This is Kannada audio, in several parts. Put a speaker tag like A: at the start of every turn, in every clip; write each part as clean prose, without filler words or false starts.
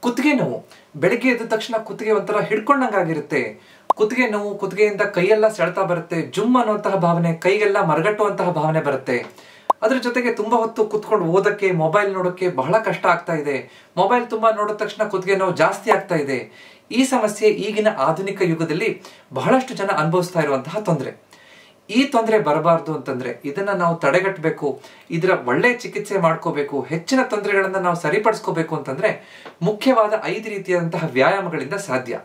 A: ಕುತ್ತಿಗೆ ನೋವು ಬೆಳಿಗ್ಗೆ ಎದ್ದ ತಕ್ಷಣ ಕುತ್ತಿಗೆ ಒಂಥರ ಹಿಡ್ಕೊಂಡಂಗಾಗಿರುತ್ತೆ. ಕುತ್ತಿಗೆ ನೋವು, ಕುತ್ತಿಗೆಯಿಂದ ಕೈಯೆಲ್ಲ ಸೆಳೆತ ಬರುತ್ತೆ, ಜುಮ್ ಅನ್ನುವಂತಹ ಭಾವನೆ, ಕೈಗೆಲ್ಲ ಮರಗಟ್ಟುವಂತಹ ಭಾವನೆ ಬರುತ್ತೆ. ಅದ್ರ ಜೊತೆಗೆ ತುಂಬಾ ಹೊತ್ತು ಕುತ್ಕೊಂಡು ಓದಕ್ಕೆ, ಮೊಬೈಲ್ ನೋಡೋಕೆ ಬಹಳ ಕಷ್ಟ ಆಗ್ತಾ ಇದೆ. ಮೊಬೈಲ್ ತುಂಬಾ ನೋಡಿದ ತಕ್ಷಣ ಕುತ್ತಿಗೆ ನೋವು ಜಾಸ್ತಿ ಆಗ್ತಾ ಇದೆ. ಈ ಸಮಸ್ಯೆ ಈಗಿನ ಆಧುನಿಕ ಯುಗದಲ್ಲಿ ಬಹಳಷ್ಟು ಜನ ಅನುಭವಿಸ್ತಾ ಇರುವಂತಹ ತೊಂದರೆ. ಈ ತೊಂದರೆ ಬರಬಾರ್ದು ಅಂತಂದ್ರೆ ಇದನ್ನ ನಾವು ತಡೆಗಟ್ಟಬೇಕು, ಇದರ ಒಳ್ಳೆ ಚಿಕಿತ್ಸೆ ಮಾಡ್ಕೋಬೇಕು, ಹೆಚ್ಚಿನ ತೊಂದರೆಗಳನ್ನ ನಾವು ಸರಿಪಡಿಸ್ಕೋಬೇಕು ಅಂತಂದ್ರೆ ಮುಖ್ಯವಾದ 5 ರೀತಿಯಾದಂತಹ ವ್ಯಾಯಾಮಗಳಿಂದ ಸಾಧ್ಯ.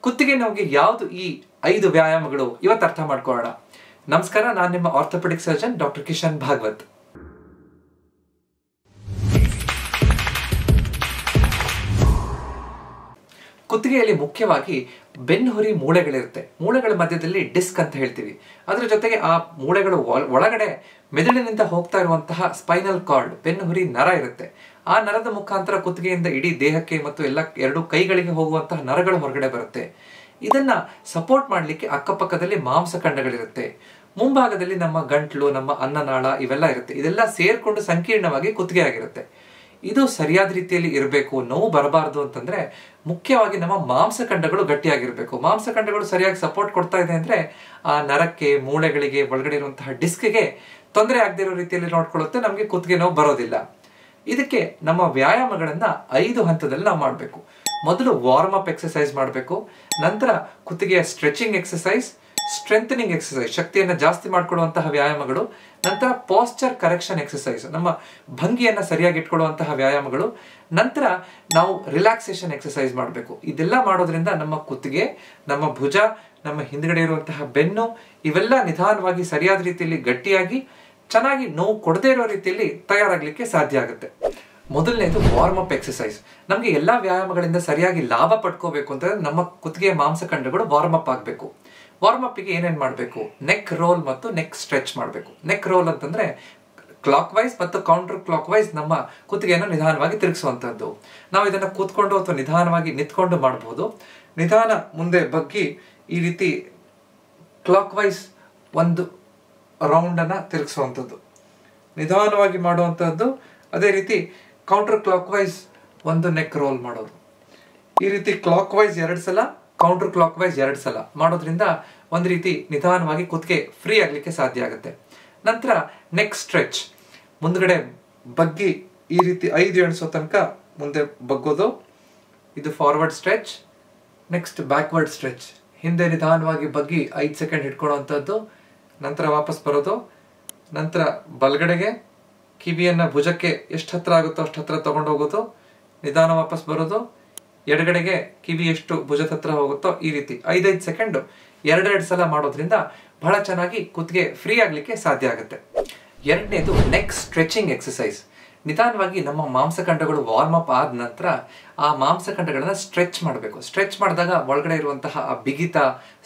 A: ಕುತ್ತಿಗೆ ನೋವಿಗೆ ಯಾವುದು ಈ 5 ವ್ಯಾಯಾಮಗಳು ಇವತ್ತು ಅರ್ಥ ಮಾಡ್ಕೊಳ್ಳೋಣ. ನಮಸ್ಕಾರ, ನಾನು ನಿಮ್ಮ orthopaedic surgeon doctor Kishan Bhagwat. ಕುತ್ತಿಗೆಯಲ್ಲಿ ಮುಖ್ಯವಾಗಿ ಬೆನ್ನುಹುರಿ ಮೂಳೆಗಳಿರುತ್ತೆ. ಮೂಳೆಗಳ ಮಧ್ಯದಲ್ಲಿ ಡಿಸ್ಕ್ ಅಂತ ಹೇಳ್ತೀವಿ. ಅದ್ರ ಜೊತೆಗೆ ಆ ಮೂಳೆಗಳು ಒಳಗಡೆ ಮೆದುಳಿನಿಂದ ಹೋಗ್ತಾ ಇರುವಂತಹ ಸ್ಪೈನಲ್ ಕಾರ್ಡ್, ಬೆನ್ನುಹುರಿ ನರ ಇರುತ್ತೆ. ಆ ನರದ ಮುಖಾಂತರ ಕುತ್ತಿಗೆಯಿಂದ ಇಡೀ ದೇಹಕ್ಕೆ ಮತ್ತು ಎರಡು ಕೈಗಳಿಗೆ ಹೋಗುವಂತಹ ನರಗಳು ಹೊರಗಡೆ ಬರುತ್ತೆ. ಇದನ್ನ ಸಪೋರ್ಟ್ ಮಾಡ್ಲಿಕ್ಕೆ ಅಕ್ಕಪಕ್ಕದಲ್ಲಿ ಮಾಂಸಖಂಡಗಳಿರುತ್ತೆ. ಮುಂಭಾಗದಲ್ಲಿ ನಮ್ಮ ಗಂಟ್ಲು, ನಮ್ಮ ಅನ್ನನಾಳ ಇವೆಲ್ಲ ಇರುತ್ತೆ. ಇದೆಲ್ಲ ಸೇರ್ಕೊಂಡು ಸಂಕೀರ್ಣವಾಗಿ ಕುತ್ತಿಗೆ ಆಗಿರುತ್ತೆ. ಇದು ಸರಿಯಾದ ರೀತಿಯಲ್ಲಿ ಇರಬೇಕು, ನೋವು ಬರಬಾರದು ಅಂತಂದ್ರೆ ಮುಖ್ಯವಾಗಿ ನಮ್ಮ ಮಾಂಸಖಂಡಗಳು ಗಟ್ಟಿಯಾಗಿರ್ಬೇಕು. ಮಾಂಸಖಂಡಗಳು ಸರಿಯಾಗಿ ಸಪೋರ್ಟ್ ಕೊಡ್ತಾ ಇದೆ ಅಂದ್ರೆ ಆ ನರಕ್ಕೆ, ಮೂಳೆಗಳಿಗೆ, ಒಳಗಡೆ ಇರುವಂತಹ ಡಿಸ್ಕ್ಗೆ ತೊಂದರೆ ಆಗದೆ ಇರೋ ರೀತಿಯಲ್ಲಿ ನೋಡ್ಕೊಳ್ಳುತ್ತೆ. ನಮಗೆ ಕುತ್ತಿಗೆ ನೋವು ಬರೋದಿಲ್ಲ. ಇದಕ್ಕೆ ನಮ್ಮ ವ್ಯಾಯಾಮಗಳನ್ನ 5 ಹಂತದಲ್ಲಿ ನಾವು ಮಾಡಬೇಕು. ಮೊದಲು ವಾರ್ಮ್ ಅಪ್ ಎಕ್ಸರ್ಸೈಸ್ ಮಾಡಬೇಕು. ನಂತರ ಕುತ್ತಿಗೆಯ ಸ್ಟ್ರೆಚಿಂಗ್ ಎಕ್ಸರ್ಸೈಸ್, ಸ್ಟ್ರೆಂಥನಿಂಗ್ ಎಕ್ಸರ್ಸೈಸ್, ಶಕ್ತಿಯನ್ನ ಜಾಸ್ತಿ ಮಾಡ್ಕೊಳ್ಳುವಂತಹ ವ್ಯಾಯಾಮಗಳು. ನಂತರ ಪಾಸ್ಚರ್ ಕರೆಕ್ಷನ್ ಎಕ್ಸರ್ಸೈಸ್, ನಮ್ಮ ಭಂಗಿಯನ್ನ ಸರಿಯಾಗಿ ಇಟ್ಕೊಳ್ಳುವಂತಹ ವ್ಯಾಯಾಮಗಳು. ನಂತರ ನಾವು ರಿಲ್ಯಾಕ್ಸೇಷನ್ ಎಕ್ಸರ್ಸೈಸ್ ಮಾಡಬೇಕು. ಇದೆಲ್ಲ ಮಾಡೋದ್ರಿಂದ ನಮ್ಮ ಕುತ್ತಿಗೆ, ನಮ್ಮ ಭುಜ, ನಮ್ಮ ಹಿಂದ್ಗಡೆ ಇರುವಂತಹ ಬೆನ್ನು ಇವೆಲ್ಲ ನಿಧಾನವಾಗಿ ಸರಿಯಾದ ರೀತಿಯಲ್ಲಿ ಗಟ್ಟಿಯಾಗಿ ಚೆನ್ನಾಗಿ ನೋವು ಕೊಡದೇ ಇರೋ ರೀತಿಯಲ್ಲಿ ತಯಾರಾಗ್ಲಿಕ್ಕೆ ಸಾಧ್ಯ ಆಗುತ್ತೆ. ಮೊದಲನೇದು ವಾರ್ಮ್ ಅಪ್ ಎಕ್ಸರ್ಸೈಸ್. ನಮ್ಗೆ ಎಲ್ಲಾ ವ್ಯಾಯಾಮಗಳಿಂದ ಸರಿಯಾಗಿ ಲಾಭ ಪಡ್ಕೋಬೇಕು ಅಂತಂದ್ರೆ ನಮ್ಮ ಕುತ್ತಿಗೆಯ ಮಾಂಸಖಂಡಗಳು ವಾರ್ಮ್ ಅಪ್ ಆಗಬೇಕು. ವಾರ್ಮ್ ಅಪ್ ಗೆ ಏನೇನ್ ಮಾಡಬೇಕು? ನೆಕ್ ರೋಲ್ ಮತ್ತು ನೆಕ್ ಸ್ಟ್ರೆಚ್ ಮಾಡಬೇಕು. ನೆಕ್ ರೋಲ್ ಅಂತಂದ್ರೆ ಕ್ಲಾಕ್ ವೈಸ್ ಮತ್ತು ಕೌಂಟರ್ ಕ್ಲಾಕ್ ವೈಸ್ ನಮ್ಮ ಕುತ್ತಿಗೆಯನ್ನು ನಿಧಾನವಾಗಿ ತಿರುಗಿಸುವಂತದ್ದು. ನಾವು ಇದನ್ನ ಕೂತ್ಕೊಂಡು ಅಥವಾ ನಿಧಾನವಾಗಿ ನಿಂತ್ಕೊಂಡು ಮಾಡಬಹುದು. ನಿಧಾನ ಮುಂದೆ ಬಗ್ಗಿ ಈ ರೀತಿ ಕ್ಲಾಕ್ ವೈಸ್ ಒಂದು ರೌಂಡ್ ಅನ್ನ ತಿರುಗಿಸುವಂಥದ್ದು, ನಿಧಾನವಾಗಿ ಮಾಡುವಂತಹದ್ದು. ಅದೇ ರೀತಿ ಕೌಂಟರ್ ಕ್ಲಾಕ್ ವೈಸ್ ಒಂದು ನೆಕ್ ರೋಲ್ ಮಾಡೋದು. ಈ ರೀತಿ ಕ್ಲಾಕ್ ವೈಸ್ 2 ಸಲ, ಕೌಂಟರ್ ಕ್ಲಾಕ್ ವೈಸ್ 2 ಸಲ ಮಾಡೋದ್ರಿಂದ ಒಂದು ರೀತಿ ನಿಧಾನವಾಗಿ ಕುತ್ತಿಗೆ ಫ್ರೀ ಆಗ್ಲಿಕ್ಕೆ ಸಾಧ್ಯ ಆಗುತ್ತೆ. ನಂತರ ನೆಕ್ ಸ್ಟ್ರೆಚ್, ಮುಂದ್ಗಡೆ ಬಗ್ಗಿ ಈ ರೀತಿ 5 ಎಣಿಸೋ ತನಕ ಮುಂದೆ ಬಗ್ಗೋದು. ಇದು forward stretch. Next backward stretch, ಹಿಂದೆ ನಿಧಾನವಾಗಿ ಬಗ್ಗಿ 5 ಸೆಕೆಂಡ್ ಇಟ್ಕೊಳ್ಳುವಂಥದ್ದು. ನಂತರ ವಾಪಸ್ ಬರೋದು. ನಂತರ ಬಲಗಡೆಗೆ ಕಿವಿಯನ್ನ ಭುಜಕ್ಕೆ ಎಷ್ಟು ಹತ್ರ ಆಗುತ್ತೋ ಅಷ್ಟು ಹತ್ರ ತಗೊಂಡು ಹೋಗೋದು, ನಿಧಾನ ವಾಪಸ್ ಬರೋದು. ಎಡಗಡೆಗೆ ಕಿವಿ ಎಷ್ಟು ಭುಜದ ಹತ್ರ ಹೋಗುತ್ತೋ ಈ ರೀತಿ 5 ಸೆಕೆಂಡ್ 2 ಸಲ ಮಾಡೋದ್ರಿಂದ ಬಹಳ ಚೆನ್ನಾಗಿ ಕುತ್ತಿಗೆ ಫ್ರೀ ಆಗ್ಲಿಕ್ಕೆ ಸಾಧ್ಯ ಆಗುತ್ತೆ. ಎರಡನೇದು ನೆಕ್ ಸ್ಟ್ರೆಚಿಂಗ್ ಎಕ್ಸರ್ಸೈಸ್. ನಿಧಾನವಾಗಿ ನಮ್ಮ ಮಾಂಸಖಂಡಗಳು ವಾರ್ಮ್ ಅಪ್ ಆದ ನಂತರ ಆ ಮಾಂಸಖಂಡಗಳನ್ನ ಸ್ಟ್ರೆಚ್ ಮಾಡಬೇಕು. ಸ್ಟ್ರೆಚ್ ಮಾಡಿದಾಗ ಒಳಗಡೆ ಇರುವಂತಹ ಆ ಬಿಗಿತ,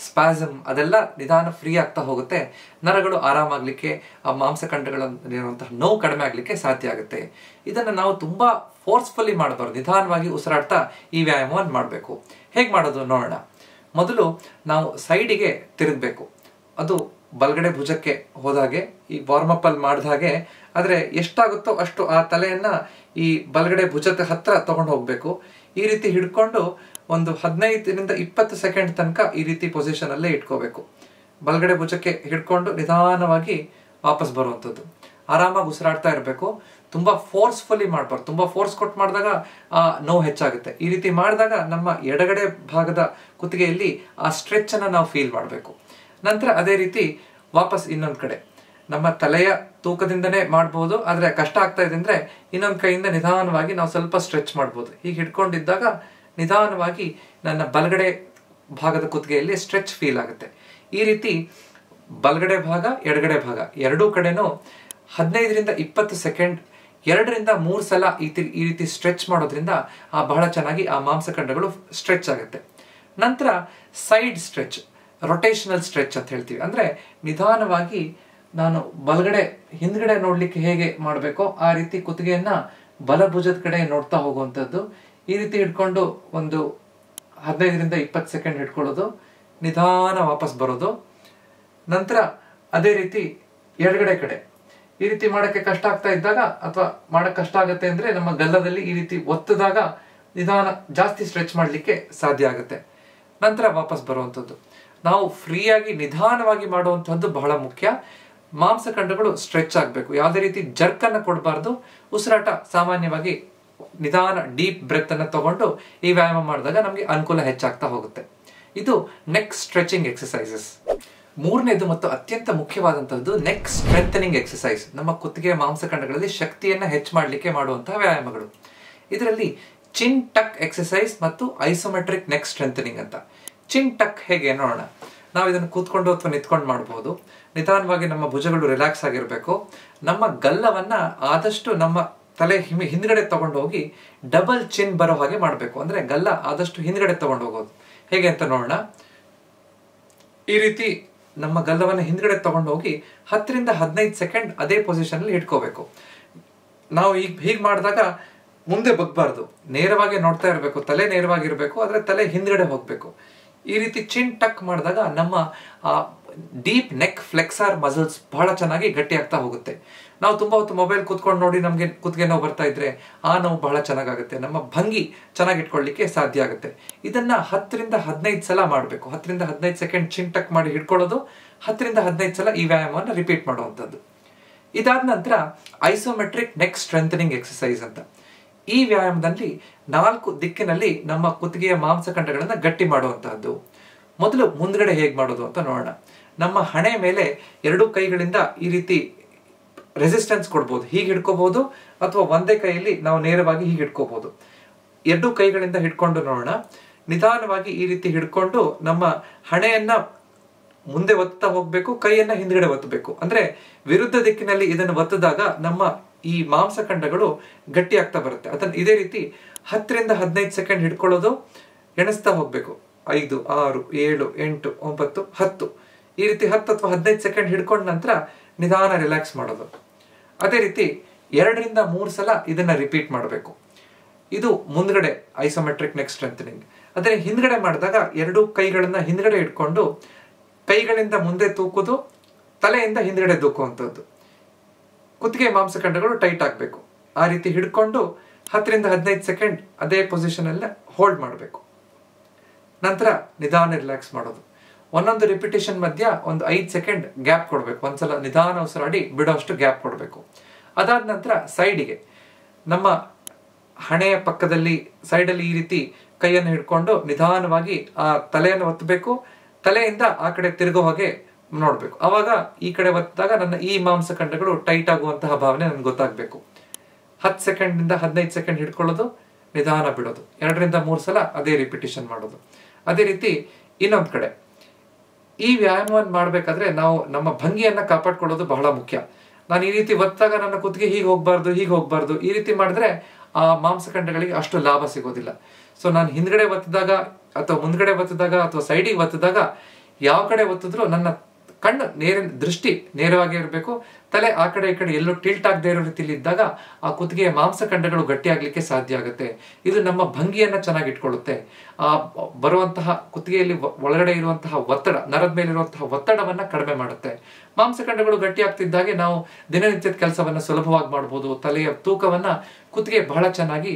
A: ಸ್ಪಾಸಮ್ ಅದೆಲ್ಲ ನಿಧಾನ ಫ್ರೀ ಆಗ್ತಾ ಹೋಗುತ್ತೆ. ನರಗಳು ಆರಾಮಾಗ್ಲಿಕ್ಕೆ, ಆ ಮಾಂಸಖಂಡಗಳಿರುವಂತಹ ನೋವು ಕಡಿಮೆ ಆಗ್ಲಿಕ್ಕೆ ಸಾಧ್ಯ ಆಗುತ್ತೆ. ಇದನ್ನ ನಾವು ತುಂಬಾ ಫೋರ್ಸ್ಫುಲಿ ಮಾಡಬಾರ್ದು, ನಿಧಾನವಾಗಿ ಉಸಿರಾಡ್ತಾ ಈ ವ್ಯಾಯಾಮವನ್ನು ಮಾಡಬೇಕು. ಹೇಗೆ ಮಾಡೋದು ನೋಡೋಣ. ಮೊದಲು ನಾವು ಸೈಡಿಗೆ ತಿರುಗಬೇಕು. ಅದು ಬಲಗಡೆ ಭುಜಕ್ಕೆ ಹೋದಾಗೆ, ಈ ವಾರ್ಮ್ ಅಪ್ ಅಲ್ಲಿ ಮಾಡಿದ ಹಾಗೆ. ಆದ್ರೆ ಎಷ್ಟಾಗುತ್ತೋ ಅಷ್ಟು ಆ ತಲೆಯನ್ನ ಈ ಬಲಗಡೆ ಭುಜದ ಹತ್ರ ತಗೊಂಡು ಹೋಗ್ಬೇಕು. ಈ ರೀತಿ ಹಿಡ್ಕೊಂಡು ಒಂದು 15 - 20 ಸೆಕೆಂಡ್ ತನಕ ಈ ರೀತಿ ಪೊಸಿಷನ್ ಅಲ್ಲೇ ಇಟ್ಕೋಬೇಕು. ಬಲಗಡೆ ಭುಜಕ್ಕೆ ಹಿಡ್ಕೊಂಡು ನಿಧಾನವಾಗಿ ವಾಪಸ್ ಬರುವಂಥದ್ದು. ಆರಾಮಾಗಿ ಉಸಿರಾಡ್ತಾ ಇರಬೇಕು. ತುಂಬಾ ಫೋರ್ಸ್ಫುಲಿ ಮಾಡಬಾರ್ದು. ತುಂಬಾ ಫೋರ್ಸ್ ಕೊಟ್ಟು ಮಾಡಿದಾಗ ಆ ನೋವು ಹೆಚ್ಚಾಗುತ್ತೆ. ಈ ರೀತಿ ಮಾಡಿದಾಗ ನಮ್ಮ ಎಡಗಡೆ ಭಾಗದ ಕುತ್ತಿಗೆಯಲ್ಲಿ ಆ ಸ್ಟ್ರೆಚ್ ಅನ್ನ ನಾವು ಫೀಲ್ ಮಾಡಬೇಕು. ನಂತರ ಅದೇ ರೀತಿ ವಾಪಸ್ ಇನ್ನೊಂದು ಕಡೆ ನಮ್ಮ ತಲೆಯ ತೂಕದಿಂದನೇ ಮಾಡಬಹುದು. ಆದ್ರೆ ಕಷ್ಟ ಆಗ್ತಾ ಇದೆ ಅಂದ್ರೆ ಇನ್ನೊಂದು ಕೈಯಿಂದ ನಿಧಾನವಾಗಿ ನಾವು ಸ್ವಲ್ಪ ಸ್ಟ್ರೆಚ್ ಮಾಡಬಹುದು. ಹೀಗೆ ಹಿಡ್ಕೊಂಡಿದ್ದಾಗ ನಿಧಾನವಾಗಿ ನನ್ನ ಬಲಗಡೆ ಭಾಗದ ಕುತ್ತಿಗೆಯಲ್ಲಿ ಸ್ಟ್ರೆಚ್ ಫೀಲ್ ಆಗುತ್ತೆ. ಈ ರೀತಿ ಬಲಗಡೆ ಭಾಗ, ಎಡಗಡೆ ಭಾಗ ಎರಡೂ ಕಡೆನೂ 15 - 20 ಸೆಕೆಂಡ್ 2 - 3 ಸಲ ಈ ರೀತಿ ಸ್ಟ್ರೆಚ್ ಮಾಡೋದ್ರಿಂದ ಬಹಳ ಚೆನ್ನಾಗಿ ಆ ಮಾಂಸಖಂಡಗಳು ಸ್ಟ್ರೆಚ್ ಆಗುತ್ತೆ. ನಂತರ ಸೈಡ್ ಸ್ಟ್ರೆಚ್, ರೊಟೇಷನಲ್ ಸ್ಟ್ರೆಚ್ ಅಂತ ಹೇಳ್ತೀವಿ. ಅಂದ್ರೆ ನಿಧಾನವಾಗಿ ನಾನು ಬಲಗಡೆ ಹಿಂದ್ಗಡೆ ನೋಡ್ಲಿಕ್ಕೆ ಹೇಗೆ ಮಾಡಬೇಕೋ ಆ ರೀತಿ ಕುತ್ತಿಗೆಯನ್ನ ಬಲಭುಜದ ಕಡೆ ನೋಡ್ತಾ ಹೋಗುವಂಥದ್ದು. ಈ ರೀತಿ ಹಿಡ್ಕೊಂಡು ಒಂದು 15 - 20 ಸೆಕೆಂಡ್ ಹಿಡ್ಕೊಳ್ಳೋದು, ನಿಧಾನ ವಾಪಸ್ ಬರೋದು. ನಂತರ ಅದೇ ರೀತಿ ಎಡಗಡೆ ಕಡೆ ಈ ರೀತಿ ಮಾಡಕ್ಕೆ ಕಷ್ಟ ಆಗ್ತಾ ಇದ್ದಾಗ ಅಥವಾ ಮಾಡಕ್ ಕಷ್ಟ ಆಗುತ್ತೆ ಅಂದ್ರೆ ನಮ್ಮ ಗಲ್ಲದಲ್ಲಿ ಈ ರೀತಿ ಒತ್ತದಾಗ ನಿಧಾನ ಜಾಸ್ತಿ ಸ್ಟ್ರೆಚ್ ಮಾಡಲಿಕ್ಕೆ ಸಾಧ್ಯ ಆಗುತ್ತೆ. ನಂತರ ವಾಪಸ್ ಬರುವಂಥದ್ದು. ನಾವು ಫ್ರೀಯಾಗಿ ನಿಧಾನವಾಗಿ ಮಾಡುವಂಥದ್ದು ಬಹಳ ಮುಖ್ಯ. ಮಾಂಸಖಂಡಗಳು ಸ್ಟ್ರೆಚ್ ಆಗಬೇಕು, ಯಾವುದೇ ರೀತಿ ಜರ್ಕ್ ಅನ್ನು ಕೊಡಬಾರ್ದು. ಉಸಿರಾಟ ಸಾಮಾನ್ಯವಾಗಿ ನಿಧಾನ ಡೀಪ್ ಬ್ರೆತ್ ಅನ್ನು ತಗೊಂಡು ಈ ವ್ಯಾಯಾಮ ಮಾಡಿದಾಗ ನಮಗೆ ಅನುಕೂಲ ಹೆಚ್ಚಾಗ್ತಾ ಹೋಗುತ್ತೆ. ಇದು ನೆಕ್ ಸ್ಟ್ರೆಚಿಂಗ್ ಎಕ್ಸಸೈಸಸ್. ಮೂರನೇದು ಮತ್ತು ಅತ್ಯಂತ ಮುಖ್ಯವಾದಂತಹದ್ದು ನೆಕ್ ಸ್ಟ್ರೆಂಥನಿಂಗ್ ಎಕ್ಸಸೈಸ್. ನಮ್ಮ ಕುತ್ತಿಗೆಯ ಮಾಂಸಖಂಡಗಳಲ್ಲಿ ಶಕ್ತಿಯನ್ನ ಹೆಚ್ಚು ಮಾಡಲಿಕ್ಕೆ ಮಾಡುವಂತಹ ವ್ಯಾಯಾಮಗಳು. ಇದರಲ್ಲಿ ಚಿನ್ ಟಕ್ ಎಕ್ಸಸೈಸ್ ಮತ್ತು ಐಸೋಮೆಟ್ರಿಕ್ ನೆಕ್ ಸ್ಟ್ರೆಂಥನಿಂಗ್ ಅಂತ. ಚಿನ್ ಟಕ್ ಹೇಗೆ ನೋಡೋಣ. ನಾವು ಇದನ್ನು ಕೂತ್ಕೊಂಡು ಅಥವಾ ನಿಂತ್ಕೊಂಡು ಮಾಡಬಹುದು. ನಿಧಾನವಾಗಿ ನಮ್ಮ ಭುಜಗಳು ರಿಲ್ಯಾಕ್ಸ್ ಆಗಿರಬೇಕು. ನಮ್ಮ ಗಲ್ಲವನ್ನ ಆದಷ್ಟು ನಮ್ಮ ತಲೆ ಹಿಂದ್ಗಡೆ ತಗೊಂಡು ಹೋಗಿ ಡಬಲ್ ಚಿನ್ ಬರೋ ಹಾಗೆ ಮಾಡಬೇಕು. ಅಂದ್ರೆ ಗಲ್ಲ ಆದಷ್ಟು ಹಿಂದ್ಗಡೆ ತಗೊಂಡು ಹೋಗೋದು. ಹೇಗೆ ಅಂತ ನೋಡೋಣ. ಈ ರೀತಿ ನಮ್ಮ ಗಲ್ಲವನ್ನ ಹಿಂದ್ಗಡೆ ತಗೊಂಡು ಹೋಗಿ 10 ರಿಂದ 15 ಸೆಕೆಂಡ್ ಅದೇ ಪೊಸಿಷನ್ ಅಲ್ಲಿ ಇಟ್ಕೋಬೇಕು. ನಾವು ಹೀಗೆ ಮಾಡಿದಾಗ ಮುಂದೆ ಬಗ್ಬಾರ್ದು, ನೇರವಾಗಿ ನೋಡ್ತಾ ಇರಬೇಕು. ತಲೆ ನೇರವಾಗಿರ್ಬೇಕು, ಆದ್ರೆ ತಲೆ ಹಿಂದ್ಗಡೆ ಹೋಗ್ಬೇಕು. ಈ ರೀತಿ ಚಿನ್ ಟಕ್ ಮಾಡಿದಾಗ ನಮ್ಮ ಡೀಪ್ ನೆಕ್ ಫ್ಲೆಕ್ಸಾರ್ ಮಸಲ್ಸ್ ಬಹಳ ಚೆನ್ನಾಗಿ ಗಟ್ಟಿ ಆಗ್ತಾ ಹೋಗುತ್ತೆ. ನಾವು ತುಂಬಾ ಹೊತ್ತು ಮೊಬೈಲ್ ಕೂತ್ಕೊಂಡು ನೋಡಿ ನಮಗೆ ಕುತ್ತಿಗೆ ನೋವು ಬರ್ತಾ ಇದ್ರೆ ಆ ನೋವು ಬಹಳ ಚೆನ್ನಾಗುತ್ತೆ. ನಮ್ಮ ಭಂಗಿ ಚೆನ್ನಾಗಿ ಇಟ್ಕೊಳ್ಳಿಕ್ಕೆ ಸಾಧ್ಯ ಆಗುತ್ತೆ. ಇದನ್ನ 10 ರಿಂದ 15 ಸಲ ಮಾಡಬೇಕು. 10 ರಿಂದ 15 ಸೆಕೆಂಡ್ ಚಿನ್ ಟಕ್ ಮಾಡಿ ಹಿಡ್ಕೊಳ್ಳೋದು, 10 ರಿಂದ 15 ಸಲ ಈ ವ್ಯಾಯಾಮವನ್ನು ರಿಪೀಟ್ ಮಾಡುವಂಥದ್ದು. ಇದಾದ ನಂತರ ಐಸೋಮೆಟ್ರಿಕ್ ನೆಕ್ ಸ್ಟ್ರೆಂಥನಿಂಗ್ ಎಕ್ಸಸೈಸ್ ಅಂತ. ಈ ವ್ಯಾಯಾಮದಲ್ಲಿ 4 ದಿಕ್ಕಿನಲ್ಲಿ ನಮ್ಮ ಕುತ್ತಿಗೆಯ ಮಾಂಸಖಂಡಗಳನ್ನ ಗಟ್ಟಿ ಮಾಡುವಂತಹದ್ದು. ಮೊದಲು ಮುಂದ್ಗಡೆ ಹೇಗೆ ಮಾಡೋದು ಅಂತ ನೋಡೋಣ. ನಮ್ಮ ಹಣೆ ಮೇಲೆ 2 ಕೈಗಳಿಂದ ಈ ರೀತಿ ರೆಸಿಸ್ಟೆನ್ಸ್ ಕೊಡ್ಬೋದು. ಹೀಗೆ ಹಿಡ್ಕೋಬಹುದು ಅಥವಾ ಒಂದೇ ಕೈಯಲ್ಲಿ ನಾವು ನೇರವಾಗಿ ಹೀಗೆ ಹಿಡ್ಕೋಬಹುದು. 2 ಕೈಗಳಿಂದ ಹಿಡ್ಕೊಂಡು ನೋಡೋಣ. ನಿಧಾನವಾಗಿ ಈ ರೀತಿ ಹಿಡ್ಕೊಂಡು ನಮ್ಮ ಹಣೆಯನ್ನ ಮುಂದೆ ಒತ್ತಾ ಹೋಗ್ಬೇಕು, ಕೈಯನ್ನ ಹಿಂದ್ಗಡೆ ಒತ್ತಬೇಕು. ಅಂದ್ರೆ ವಿರುದ್ಧ ದಿಕ್ಕಿನಲ್ಲಿ ಇದನ್ನು ಒತ್ತಿದಾಗ ನಮ್ಮ ಈ ಮಾಂಸಖಂಡಗಳು ಗಟ್ಟಿ ಆಗ್ತಾ ಬರುತ್ತೆ. ಅದನ್ನ ಇದೇ ರೀತಿ 10 ರಿಂದ 15 ಸೆಕೆಂಡ್ ಹಿಡ್ಕೊಳ್ಳೋದು, ಎಣಿಸ್ತಾ ಹೋಗ್ಬೇಕು. 5, 6, 7, 8, 9, 10. ಈ ರೀತಿ 10 ಅಥವಾ 15 ಸೆಕೆಂಡ್ ಹಿಡ್ಕೊಂಡ ನಂತರ ನಿಧಾನ ರಿಲ್ಯಾಕ್ಸ್ ಮಾಡೋದು. ಅದೇ ರೀತಿ 2 ರಿಂದ 3 ಸಲ ಇದನ್ನ ರಿಪೀಟ್ ಮಾಡಬೇಕು. ಇದು ಮುಂದ್ಗಡೆ ಐಸೋಮೆಟ್ರಿಕ್ ನೆಕ್ ಸ್ಟ್ರೆಂಥನಿಂಗ್. ಅದೇ ಹಿಂದ್ಗಡೆ ಮಾಡಿದಾಗ 2 ಕೈಗಳನ್ನ ಹಿಂದ್ಗಡೆ ಇಟ್ಕೊಂಡು ಕೈಗಳಿಂದ ಮುಂದೆ ತೂಕೋದು, ತಲೆಯಿಂದ ಹಿಂದ್ಗಡೆ ದೂಕುವಂಥದ್ದು. ಕುತ್ತಿಗೆ ಮಾಂಸಖಂಡಗಳು ಟೈಟ್ ಆಗಬೇಕು. ಆ ರೀತಿ ಹಿಡ್ಕೊಂಡು 10 ರಿಂದ 15 ಸೆಕೆಂಡ್ ಅದೇ ಪೊಸಿಷನ್ ಅಲ್ಲೇ ಹೋಲ್ಡ್ ಮಾಡಬೇಕು. ನಂತರ ನಿಧಾನ ರಿಲ್ಯಾಕ್ಸ್ ಮಾಡೋದು. ಒಂದೊಂದು ರಿಪಿಟೇಷನ್ ಮಧ್ಯ ಒಂದು 5 ಸೆಕೆಂಡ್ ಗ್ಯಾಪ್ ಕೊಡಬೇಕು. ಒಂದ್ಸಲ ನಿಧಾನ ಉಸಿರಾಡಿ ಬಿಡೋಷ್ಟು ಗ್ಯಾಪ್ ಕೊಡಬೇಕು. ಅದಾದ ನಂತರ ಸೈಡಿಗೆ ನಮ್ಮ ಹಣೆಯ ಪಕ್ಕದಲ್ಲಿ ಸೈಡಲ್ಲಿ ಈ ರೀತಿ ಕೈಯನ್ನು ಹಿಡ್ಕೊಂಡು ನಿಧಾನವಾಗಿ ಆ ತಲೆಯನ್ನು ಒತ್ತಬೇಕು. ತಲೆಯಿಂದ ಆ ಕಡೆ ತಿರುಗೋ ಹಾಗೆ ನೋಡ್ಬೇಕು. ಅವಾಗ ಈ ಕಡೆ ಒತ್ತಿದಾಗ ನನ್ನ ಈ ಮಾಂಸಖಂಡಗಳು ಟೈಟ್ ಆಗುವಂತಹ ಭಾವನೆ ನನ್ಗೆ ಗೊತ್ತಾಗಬೇಕು. 10 ಸೆಕೆಂಡ್ ಇಂದ 15 ಸೆಕೆಂಡ್ ಹಿಡ್ಕೊಳ್ಳೋದು, ನಿಧಾನ ಬಿಡೋದು. 2 ರಿಂದ 3 ಸಲ ಅದೇ ರಿಪಿಟೇಷನ್ ಮಾಡೋದು. ಅದೇ ರೀತಿ ಇನ್ನೊಂದ್ ಕಡೆ ಈ ವ್ಯಾಯಾಮವನ್ನು ಮಾಡ್ಬೇಕಾದ್ರೆ ನಾವು ನಮ್ಮ ಭಂಗಿಯನ್ನ ಕಾಪಾಡ್ಕೊಳ್ಳೋದು ಬಹಳ ಮುಖ್ಯ. ನಾನು ಈ ರೀತಿ ಒತ್ತಾಗ ನನ್ನ ಕುತ್ತಿಗೆ ಹೀಗೆ ಹೋಗ್ಬಾರ್ದು. ಈ ರೀತಿ ಮಾಡಿದ್ರೆ ಆ ಮಾಂಸಖಂಡಗಳಿಗೆ ಅಷ್ಟು ಲಾಭ ಸಿಗೋದಿಲ್ಲ. ಸೊ ನಾನು ಹಿಂದ್ಗಡೆ ಒತ್ತಿದಾಗ ಅಥವಾ ಮುಂದ್ಗಡೆ ಒತ್ತಿದಾಗ ಅಥವಾ ಸೈಡಿಗೆ ಒತ್ತಿದಾಗ ಯಾವ ಕಡೆ ಒತ್ತಿದ್ರು ನನ್ನ ಕಣ್ಣು ದೃಷ್ಟಿ ನೇರವಾಗಿ ಇರಬೇಕು. ತಲೆ ಆ ಕಡೆ ಈ ಕಡೆ ಎಲ್ಲೂ ಟಿಲ್ಟ್ ಆಗದೆ ಇರೋ ರೀತಿಯಲ್ಲಿ ಇದ್ದಾಗ ಆ ಕುತ್ತಿಗೆಯ ಮಾಂಸಖಂಡಗಳು ಗಟ್ಟಿ ಆಗ್ಲಿಕ್ಕೆ ಸಾಧ್ಯ ಆಗುತ್ತೆ. ಇದು ನಮ್ಮ ಭಂಗಿಯನ್ನ ಚೆನ್ನಾಗಿ ಇಟ್ಕೊಳ್ಳುತ್ತೆ. ಆ ಬರುವಂತಹ ಕುತ್ತಿಗೆಯಲ್ಲಿ ಒಳಗಡೆ ಇರುವಂತಹ ಒತ್ತಡ, ನರದ ಮೇಲಿರುವಂತಹ ಒತ್ತಡವನ್ನ ಕಡಿಮೆ ಮಾಡುತ್ತೆ. ಮಾಂಸಖಂಡಗಳು ಗಟ್ಟಿ ಆಗ್ತಿದ್ದಾಗೆ ನಾವು ದಿನನಿತ್ಯದ ಕೆಲಸವನ್ನ ಸುಲಭವಾಗಿ ಮಾಡಬಹುದು. ತಲೆಯ ತೂಕವನ್ನ ಕುತ್ತಿಗೆ ಬಹಳ ಚೆನ್ನಾಗಿ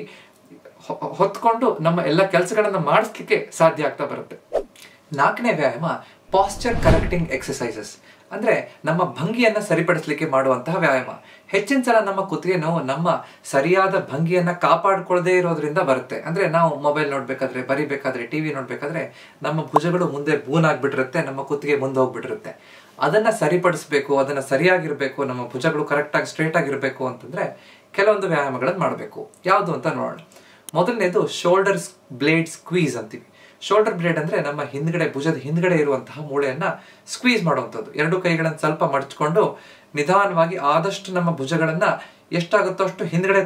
A: ಹೊತ್ಕೊಂಡು ನಮ್ಮ ಎಲ್ಲ ಕೆಲಸಗಳನ್ನ ಮಾಡಿಸ್ಲಿಕ್ಕೆ ಸಾಧ್ಯ ಆಗ್ತಾ ಬರುತ್ತೆ. 4ನೇ ವ್ಯಾಯಾಮ ಪಾಸ್ಚರ್ ಕರೆಕ್ಟಿಂಗ್ ಎಕ್ಸಸೈಸಸ್. ಅಂದ್ರೆ ನಮ್ಮ ಭಂಗಿಯನ್ನ ಸರಿಪಡಿಸಲಿಕ್ಕೆ ಮಾಡುವಂತಹ ವ್ಯಾಯಾಮ. ಹೆಚ್ಚಿನ ಸಲ ನಮ್ಮ ಕುತ್ತಿಗೆ ನೋವು ನಮ್ಮ ಸರಿಯಾದ ಭಂಗಿಯನ್ನ ಕಾಪಾಡ್ಕೊಳ್ಳದೆ ಇರೋದ್ರಿಂದ ಬರುತ್ತೆ. ಅಂದ್ರೆ ನಾವು ಮೊಬೈಲ್ ನೋಡ್ಬೇಕಾದ್ರೆ, ಬರಿಬೇಕಾದ್ರೆ, ಟಿವಿ ನೋಡ್ಬೇಕಾದ್ರೆ ನಮ್ಮ ಭುಜಗಳು ಮುಂದೆ ಬೂನ್ ಆಗ್ಬಿಟ್ಟಿರುತ್ತೆ, ನಮ್ಮ ಕುತ್ತಿಗೆ ಮುಂದೆ ಹೋಗ್ಬಿಟ್ಟಿರುತ್ತೆ. ಅದನ್ನ ಸರಿಪಡಿಸ್ಬೇಕು, ಅದನ್ನ ಸರಿಯಾಗಿರ್ಬೇಕು, ನಮ್ಮ ಭುಜಗಳು ಕರೆಕ್ಟ್ ಆಗಿ ಸ್ಟ್ರೇಟ್ ಆಗಿರ್ಬೇಕು ಅಂತಂದ್ರೆ ಕೆಲವೊಂದು ವ್ಯಾಯಾಮಗಳನ್ನು ಮಾಡಬೇಕು. ಯಾವುದು ಅಂತ ನೋಡೋಣ. ಮೊದಲನೇದು ಶೋಲ್ಡರ್ ಬ್ಲೇಡ್ ಸ್ಕ್ವೀಸ್ ಅಂತೀವಿ. ಶೋಲ್ಡರ್ ಬ್ಲೇಡ್ ಅಂದ್ರೆ ನಮ್ಮ ಹಿಂದ್ಗಡೆ ಭುಜದ ಹಿಂದ್ಗಡೆ ಇರುವಂತಹ ಮೂಳೆಯನ್ನ ಸ್ಕ್ವೀಸ್ ಮಾಡುವಂಥದ್ದು. 2 ಕೈಗಳನ್ನು ಸ್ವಲ್ಪ ಮಡಚ್ಕೊಂಡು ನಿಧಾನವಾಗಿ ಆದಷ್ಟು ನಮ್ಮ ಭುಜಗಳನ್ನ ಎಷ್ಟಾಗುತ್ತೋ ಅಷ್ಟು ಹಿಂದ್ಗಡೆ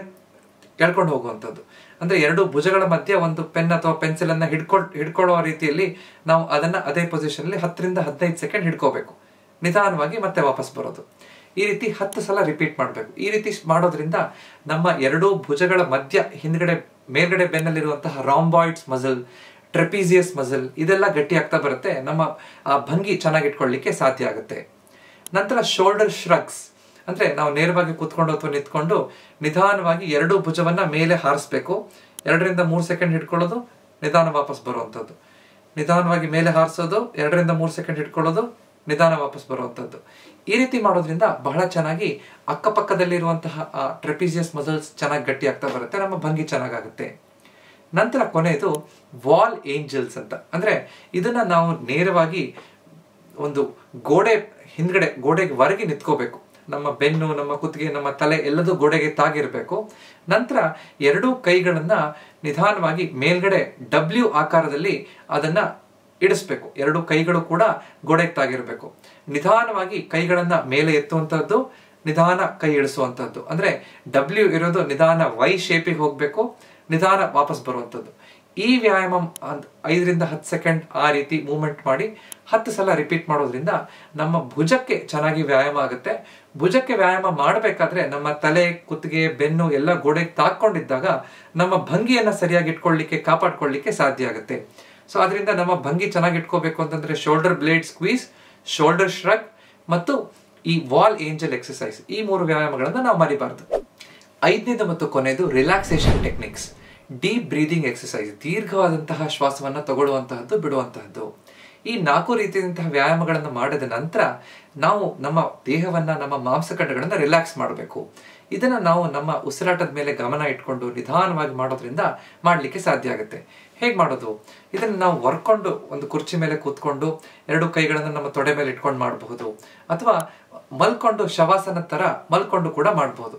A: ಎಳ್ಕೊಂಡು ಹೋಗುವಂಥದ್ದು. ಅಂದ್ರೆ 2 ಭುಜಗಳ ಮಧ್ಯೆ ಒಂದು ಪೆನ್ ಅಥವಾ ಪೆನ್ಸಿಲ್ ಅನ್ನ ಹಿಡ್ಕೊಳ್ಳೋ ರೀತಿಯಲ್ಲಿ ನಾವು ಅದನ್ನ ಅದೇ ಪೊಸಿಷನ್ ಅಲ್ಲಿ 10 ರಿಂದ 15 ಸೆಕೆಂಡ್ ಹಿಡ್ಕೋಬೇಕು. ನಿಧಾನವಾಗಿ ಮತ್ತೆ ವಾಪಸ್ ಬರೋದು. ಈ ರೀತಿ 10 ಸಲ ರಿಪೀಟ್ ಮಾಡಬೇಕು. ಈ ರೀತಿ ಮಾಡೋದ್ರಿಂದ ನಮ್ಮ 2 ಭುಜಗಳ ಮಧ್ಯ ಹಿಂದ್ಗಡೆ ಮೇಲ್ಗಡೆ ಬೆನ್ನಲ್ಲಿರುವಂತಹ ರಾಂಬಾಯ್ಡ್ಸ್ ಮಸಲ್, ಟ್ರೆಪೀಸಿಯಸ್ ಮಸಲ್ ಇದೆಲ್ಲ ಗಟ್ಟಿ ಆಗ್ತಾ ಬರುತ್ತೆ. ನಮ್ಮ ಆ ಭಂಗಿ ಚೆನ್ನಾಗಿ ಇಟ್ಕೊಳ್ಳಿಕ್ಕೆ ಸಾಧ್ಯ ಆಗುತ್ತೆ. ನಂತರ ಶೋಲ್ಡರ್ ಶ್ರಗ್ಸ್ ಅಂದ್ರೆ ನಾವು ನೇರವಾಗಿ ಕೂತ್ಕೊಂಡು ಅಥವಾ ನಿಂತ್ಕೊಂಡು ನಿಧಾನವಾಗಿ 2 ಭುಜವನ್ನ ಮೇಲೆ ಹಾರಿಸ್ಬೇಕು. 2ರಿಂದ 3 ಸೆಕೆಂಡ್ ಹಿಡ್ಕೊಳ್ಳೋದು, ನಿಧಾನ ವಾಪಸ್ ಬರುವಂಥದ್ದು. ನಿಧಾನವಾಗಿ ಮೇಲೆ ಹಾರಿಸೋದು, 2ರಿಂದ 3 ಸೆಕೆಂಡ್ ಹಿಡ್ಕೊಳ್ಳೋದು, ನಿಧಾನ ವಾಪಸ್ ಬರುವಂಥದ್ದು. ಈ ರೀತಿ ಮಾಡೋದ್ರಿಂದ ಬಹಳ ಚೆನ್ನಾಗಿ ಅಕ್ಕಪಕ್ಕದಲ್ಲಿರುವಂತಹ ಟ್ರೆಪಿಜಿಯಸ್ ಮಸಲ್ಸ್ ಚೆನ್ನಾಗಿ ಗಟ್ಟಿ ಆಗ್ತಾ ಬರುತ್ತೆ, ನಮ್ಮ ಭಂಗಿ ಚೆನ್ನಾಗಾಗುತ್ತೆ. ನಂತರ ಕೊನೆಯದು ವಾಲ್ ಏಂಜಲ್ಸ್ ಅಂತ. ಅಂದ್ರೆ ಇದನ್ನ ನಾವು ನೇರವಾಗಿ ಒಂದು ಗೋಡೆ ಹಿಂದ್ಗಡೆ, ಗೋಡೆಗೆ ಹೊರಗೆ ನಿಂತ್ಕೋಬೇಕು. ನಮ್ಮ ಬೆನ್ನು, ನಮ್ಮ ಕುತ್ತಿಗೆ, ನಮ್ಮ ತಲೆ ಎಲ್ಲದೂ ಗೋಡೆಗೆ ತಾಗಿರ್ಬೇಕು. ನಂತರ ಎರಡೂ ಕೈಗಳನ್ನ ನಿಧಾನವಾಗಿ ಮೇಲ್ಗಡೆ W ಆಕಾರದಲ್ಲಿ ಅದನ್ನ ಇಡಿಸ್ಬೇಕು. ಎರಡು ಕೈಗಳು ಕೂಡ ಗೋಡೆಗೆ ತಾಗಿರ್ಬೇಕು. ನಿಧಾನವಾಗಿ ಕೈಗಳನ್ನ ಮೇಲೆ ಎತ್ತುವಂತಹದ್ದು, ನಿಧಾನ ಕೈ ಇಳಿಸುವಂತಹದ್ದು. ಅಂದ್ರೆ W ಇರೋದು ನಿಧಾನ Y ಶೇಪಿಗೆ ಹೋಗ್ಬೇಕು, ನಿಧಾನ ವಾಪಸ್ ಬರುವಂಥದ್ದು. ಈ ವ್ಯಾಯಾಮ 5ರಿಂದ 10 ಸೆಕೆಂಡ್ ಆ ರೀತಿ ಮೂವ್ಮೆಂಟ್ ಮಾಡಿ 10 ಸಲ ರಿಪೀಟ್ ಮಾಡೋದ್ರಿಂದ ನಮ್ಮ ಭುಜಕ್ಕೆ ಚೆನ್ನಾಗಿ ವ್ಯಾಯಾಮ ಆಗುತ್ತೆ. ಭುಜಕ್ಕೆ ವ್ಯಾಯಾಮ ಮಾಡಬೇಕಾದ್ರೆ ನಮ್ಮ ತಲೆ, ಕುತ್ತಿಗೆ, ಬೆನ್ನು ಎಲ್ಲ ಗೋಡೆಗೆ ತಾಕೊಂಡಿದ್ದಾಗ ನಮ್ಮ ಭಂಗಿಯನ್ನ ಸರಿಯಾಗಿ ಇಟ್ಕೊಳ್ಳಿಕ್ಕೆ, ಕಾಪಾಡ್ಕೊಳ್ಳಿಕ್ಕೆ ಸಾಧ್ಯ ಆಗುತ್ತೆ. ಸೊ ಅದರಿಂದ ನಮ್ಮ ಭಂಗಿ ಚೆನ್ನಾಗಿ ಇಟ್ಕೋಬೇಕು ಅಂತಂದ್ರೆ shoulder blade squeeze, shoulder shrug ಮತ್ತು ಈ ವಾಲ್ ಏಂಜಲ್ ಎಕ್ಸರ್ಸೈಸ್, ಈ 3 ವ್ಯಾಯಾಮಗಳನ್ನ ನಾವು ಮರಿಬಾರ್ದು. 5ನೇದು ಮತ್ತು ಕೊನೆಯದು relaxation techniques, deep breathing exercise, ದೀರ್ಘವಾದಂತಹ ಶ್ವಾಸವನ್ನ ತಗೊಳ್ಳುವಂತಹದ್ದು, ಬಿಡುವಂತಹದ್ದು. ಈ 4 ರೀತಿಯಾದಂತಹ ವ್ಯಾಯಾಮಗಳನ್ನು ಮಾಡಿದ ನಂತರ ನಾವು ನಮ್ಮ ದೇಹವನ್ನ, ನಮ್ಮ ಮಾಂಸಖಂಡಗಳನ್ನ ರಿಲ್ಯಾಕ್ಸ್ ಮಾಡಬೇಕು. ಇದನ್ನ ನಾವು ನಮ್ಮ ಉಸಿರಾಟದ ಮೇಲೆ ಗಮನ ಇಟ್ಕೊಂಡು ನಿಧಾನವಾಗಿ ಮಾಡೋದ್ರಿಂದ ಮಾಡ್ಲಿಕ್ಕೆ ಸಾಧ್ಯ ಆಗುತ್ತೆ. ಹೇಗೆ ಮಾಡೋದು? ಇದನ್ನ ನಾವು ವರ್ಕೊಂಡು ಒಂದು ಕುರ್ಚಿ ಮೇಲೆ ಕೂತ್ಕೊಂಡು 2 ಕೈಗಳನ್ನು ನಮ್ಮ ತೊಡೆ ಮೇಲೆ ಇಟ್ಕೊಂಡು ಮಾಡಬಹುದು, ಅಥವಾ ಮಲ್ಕೊಂಡು ಶವಾಸನ ತರ ಮಲ್ಕೊಂಡು ಕೂಡ ಮಾಡಬಹುದು.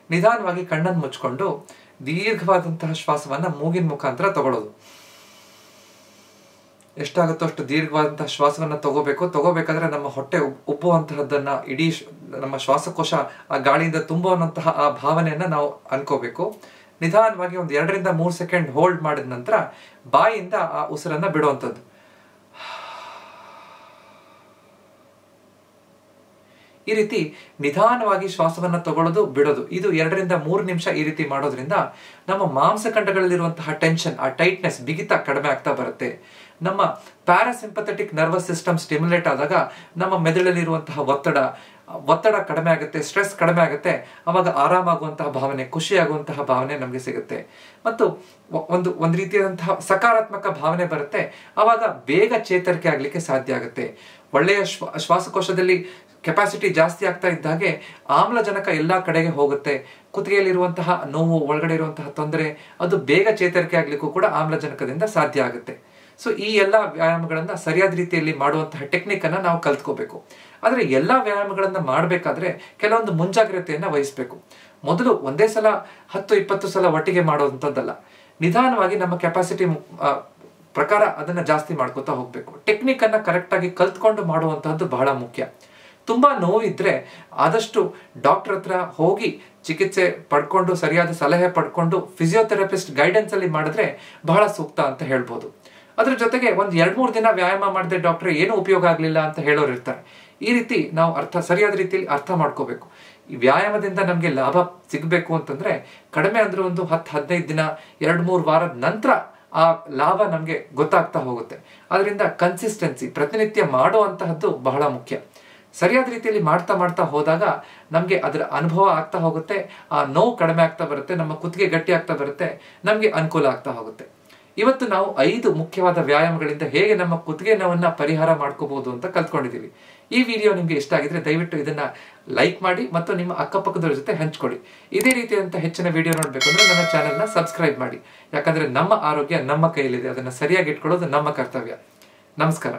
A: ನಿಧಾನವಾಗಿ ಕಣ್ಣನ್ನು ಮುಚ್ಕೊಂಡು ದೀರ್ಘವಾದಂತಹ ಶ್ವಾಸವನ್ನ ಮೂಗಿನ ಮುಖಾಂತರ ತಗೊಳ್ಳೋದು. ಎಷ್ಟಾಗುತ್ತೋ ಅಷ್ಟು ದೀರ್ಘವಾದಂತಹ ಶ್ವಾಸವನ್ನ ತಗೋಬೇಕಾದ್ರೆ ನಮ್ಮ ಹೊಟ್ಟೆ ಉಬ್ಬುವಂತಹದ್ದನ್ನ, ಇಡೀ ನಮ್ಮ ಶ್ವಾಸಕೋಶ ಆ ಗಾಳಿಯಿಂದ ತುಂಬುವಂತಹ ಆ ಭಾವನೆಯನ್ನ ನಾವು ಅನ್ಕೋಬೇಕು. ನಿಧಾನವಾಗಿ ಒಂದು 2ರಿಂದ 3 ಸೆಕೆಂಡ್ ಹೋಲ್ಡ್ ಮಾಡಿದ ನಂತರ ಬಾಯಿಯಿಂದ ಆ ಉಸಿರನ್ನ ಬಿಡುವಂಥದ್ದು. ಈ ರೀತಿ ನಿಧಾನವಾಗಿ ಶ್ವಾಸವನ್ನ ತಗೊಳ್ಳೋದು, ಬಿಡೋದು. ಇದು 2ರಿಂದ 3 ನಿಮಿಷ ಈ ರೀತಿ ಮಾಡೋದ್ರಿಂದ ನಮ್ಮ ಮಾಂಸಖಂಡಗಳಲ್ಲಿರುವಂತಹ ಟೆನ್ಷನ್, ಆ ಟೈಟ್ನೆಸ್, ಬಿಗಿತ ಕಡಿಮೆ ಆಗ್ತಾ ಬರುತ್ತೆ. ನಮ್ಮ ಪ್ಯಾರಾಸಿಂಪಥೆಟಿಕ್ ನರ್ವಸ್ ಸಿಸ್ಟಮ್ ಸ್ಟಿಮ್ಯುಲೇಟ್ ಆದಾಗ ನಮ್ಮ ಮೆದುಳಲ್ಲಿರುವಂತಹ ಒತ್ತಡ ಕಡಿಮೆ ಆಗುತ್ತೆ, ಸ್ಟ್ರೆಸ್ ಕಡಿಮೆ ಆಗುತ್ತೆ. ಅವಾಗ ಆರಾಮಾಗುವಂತಹ ಭಾವನೆ, ಖುಷಿಯಾಗುವಂತಹ ಭಾವನೆ ನಮಗೆ ಸಿಗುತ್ತೆ. ಮತ್ತು ಒಂದು ರೀತಿಯಾದಂತಹ ಸಕಾರಾತ್ಮಕ ಭಾವನೆ ಬರುತ್ತೆ. ಅವಾಗ ಬೇಗ ಚೇತರಿಕೆ ಆಗ್ಲಿಕ್ಕೆ ಸಾಧ್ಯ ಆಗುತ್ತೆ. ಒಳ್ಳೆಯ ಶ್ವಾಸಕೋಶದಲ್ಲಿ ಕೆಪಾಸಿಟಿ ಜಾಸ್ತಿ ಆಗ್ತಾ ಇದ್ದಾಗೆ ಆಮ್ಲಜನಕ ಎಲ್ಲಾ ಕಡೆಗೆ ಹೋಗುತ್ತೆ. ಕುತ್ತಿಗೆಯಲ್ಲಿರುವಂತಹ ನೋವು, ಒಳಗಡೆ ಇರುವಂತಹ ತೊಂದರೆ, ಅದು ಬೇಗ ಚೇತರಿಕೆ ಆಗ್ಲಿಕ್ಕೂ ಕೂಡ ಆಮ್ಲಜನಕದಿಂದ ಸಾಧ್ಯ ಆಗುತ್ತೆ. ಸೊ ಈ ಎಲ್ಲಾ ವ್ಯಾಯಾಮಗಳನ್ನ ಸರಿಯಾದ ರೀತಿಯಲ್ಲಿ ಮಾಡುವಂತಹ ಟೆಕ್ನಿಕ್ ಅನ್ನ ನಾವು ಕಲ್ತ್ಕೋಬೇಕು. ಆದ್ರೆ ಎಲ್ಲಾ ವ್ಯಾಯಾಮಗಳನ್ನ ಮಾಡಬೇಕಾದ್ರೆ ಕೆಲವೊಂದು ಮುಂಜಾಗ್ರತೆಯನ್ನ ವಹಿಸ್ಬೇಕು. ಮೊದಲು ಒಂದೇ ಸಲ 10-20 ಸಲ ಒಟ್ಟಿಗೆ ಮಾಡುವಂಥದ್ದಲ್ಲ. ನಿಧಾನವಾಗಿ ನಮ್ಮ ಕೆಪಾಸಿಟಿ ಪ್ರಕಾರ ಅದನ್ನ ಜಾಸ್ತಿ ಮಾಡ್ಕೋತಾ ಹೋಗ್ಬೇಕು. ಟೆಕ್ನಿಕ್ ಅನ್ನ ಕರೆಕ್ಟ್ ಆಗಿ ಕಲ್ತ್ಕೊಂಡು ಮಾಡುವಂತಹದ್ದು ಬಹಳ ಮುಖ್ಯ. ತುಂಬಾ ನೋವಿದ್ರೆ ಆದಷ್ಟು ಡಾಕ್ಟರ್ ಹತ್ರ ಹೋಗಿ ಚಿಕಿತ್ಸೆ ಪಡ್ಕೊಂಡು, ಸರಿಯಾದ ಸಲಹೆ ಪಡ್ಕೊಂಡು, ಫಿಸಿಯೋಥೆರಪಿಸ್ಟ್ ಗೈಡೆನ್ಸ್ ಅಲ್ಲಿ ಮಾಡಿದ್ರೆ ಬಹಳ ಸೂಕ್ತ ಅಂತ ಹೇಳ್ಬೋದು. ಅದ್ರ ಜೊತೆಗೆ ಒಂದು 2-3 ದಿನ ವ್ಯಾಯಾಮ ಮಾಡದೆ ಡಾಕ್ಟರ್ ಏನು ಉಪಯೋಗ ಆಗ್ಲಿಲ್ಲ ಅಂತ ಹೇಳೋರು ಇರ್ತಾರೆ. ಈ ರೀತಿ ನಾವು ಸರಿಯಾದ ರೀತಿಯಲ್ಲಿ ಅರ್ಥ ಮಾಡ್ಕೋಬೇಕು. ಈ ವ್ಯಾಯಾಮದಿಂದ ನಮ್ಗೆ ಲಾಭ ಸಿಗ್ಬೇಕು ಅಂತಂದ್ರೆ ಕಡಿಮೆ ಅಂದ್ರೆ ಒಂದು 10-15 ದಿನ, 2-3 ವಾರದ ನಂತರ ಆ ಲಾಭ ನಮ್ಗೆ ಗೊತ್ತಾಗ್ತಾ ಹೋಗುತ್ತೆ. ಅದರಿಂದ ಕನ್ಸಿಸ್ಟೆನ್ಸಿ, ಪ್ರತಿನಿತ್ಯ ಮಾಡುವಂತಹದ್ದು ಬಹಳ ಮುಖ್ಯ. ಸರಿಯಾದ ರೀತಿಯಲ್ಲಿ ಮಾಡ್ತಾ ಹೋದಾಗ ನಮ್ಗೆ ಅದರ ಅನುಭವ ಆಗ್ತಾ ಹೋಗುತ್ತೆ. ಆ ನೋವು ಕಡಿಮೆ ಆಗ್ತಾ ಬರುತ್ತೆ, ನಮ್ಮ ಕುತ್ತಿಗೆ ಗಟ್ಟಿ ಆಗ್ತಾ ಬರುತ್ತೆ, ನಮ್ಗೆ ಅನುಕೂಲ ಆಗ್ತಾ ಹೋಗುತ್ತೆ. ಇವತ್ತು ನಾವು 5 ಮುಖ್ಯವಾದ ವ್ಯಾಯಾಮಗಳಿಂದ ಹೇಗೆ ನಮ್ಮ ಕುತ್ತಿಗೆ ನೋವನ್ನ ಪರಿಹಾರ ಮಾಡ್ಕೋಬಹುದು ಅಂತ ಕಲ್ತ್ಕೊಂಡಿದೀವಿ. ಈ ವಿಡಿಯೋ ನಿಮ್ಗೆ ಇಷ್ಟ ಆಗಿದ್ರೆ ದಯವಿಟ್ಟು ಇದನ್ನ ಲೈಕ್ ಮಾಡಿ ಮತ್ತು ನಿಮ್ಮ ಅಕ್ಕಪಕ್ಕದವರ ಜೊತೆ ಹಂಚ್ಕೊಡಿ. ಇದೇ ರೀತಿಯಾದಂತಹ ಹೆಚ್ಚಿನ ವಿಡಿಯೋ ನೋಡ್ಬೇಕು ಅಂದ್ರೆ ನನ್ನ ಚಾನೆಲ್ನ ಸಬ್ಸ್ಕ್ರೈಬ್ ಮಾಡಿ. ಯಾಕಂದ್ರೆ ನಮ್ಮ ಆರೋಗ್ಯ ನಮ್ಮ ಕೈಯಲ್ಲಿದೆ, ಅದನ್ನ ಸರಿಯಾಗಿ ಇಟ್ಕೊಳ್ಳೋದು ನಮ್ಮ ಕರ್ತವ್ಯ. ನಮಸ್ಕಾರ.